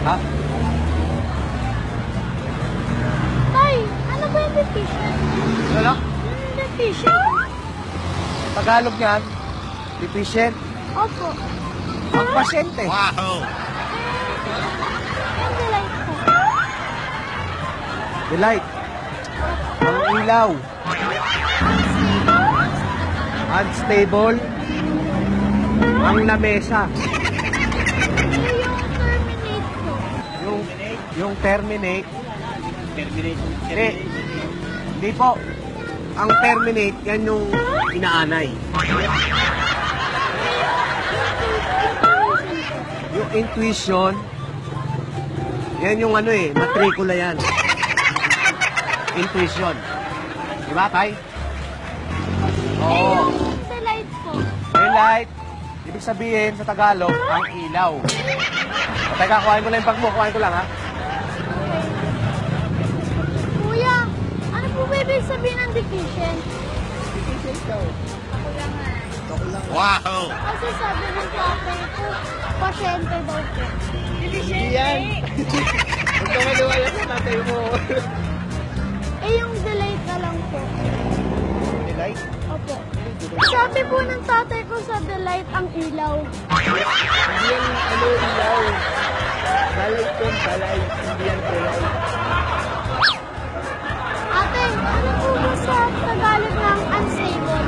Ha? Tay, ano ba yung deficient? Ano? Yung deficient? Tagalog yan, deficient. Opo. Ang pasyente. Wow! Yung delight po. Delight. Ang ilaw. Unstable. Ang lamesa. Yung terminate po. Yung terminate. Hindi. Hindi po. Ang terminate, yan yung inaanay. Yung intuition, yan yung ano eh, matrikula yan. Intuition. Diba, Tay? Oo. Yung delight po. Delight, ibig sabihin sa Tagalog, ang ilaw. O, teka, kuhain ko lang yung bag mo. Kuhain ko lang, ha? Kuya, ano po ba ibig sabihin ng deficient? Wow! Kasi sabi ng tatay ko, pasyente daw po. Hindi yan. Huwag ka maliwala sa tatay mo. Eh, yung delight na lang po. Delight? Opo. Sabi po ng tatay ko sa delight ang ilaw. Hindi yan ano ilaw. Balay ko, balay. Hindi yan balay. Ate, ano po ba sa Tagalog ng unstable?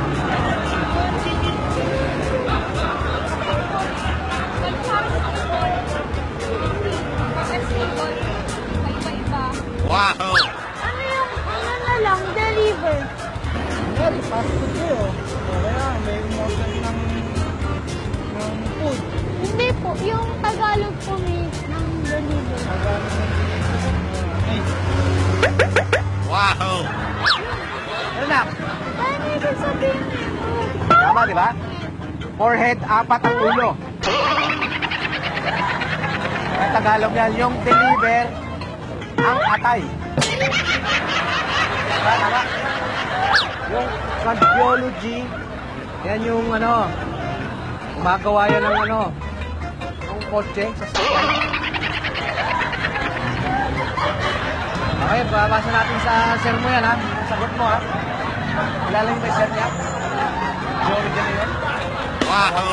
Wow! Ano yung ano na lang, deliver? Well, fast food kayo. Kaya may emotion ng food. Hindi po, yung Tagalog po may ng deliver. Wow! Ano na? Ano ibig sabihin nito? Tama, di ba? Forehead, apat ang ulo. Sa Tagalog yan, yung deliver, ang atay. Diba, tama? Yung cardiology, yan yung ano, gumagawa yan ng ano, ng kotse sa sakyan. Okay, babasa natin sa sir mo yan, ha? Sagot mo, ha? Kilala yung may sir niya? George na yun? Wow!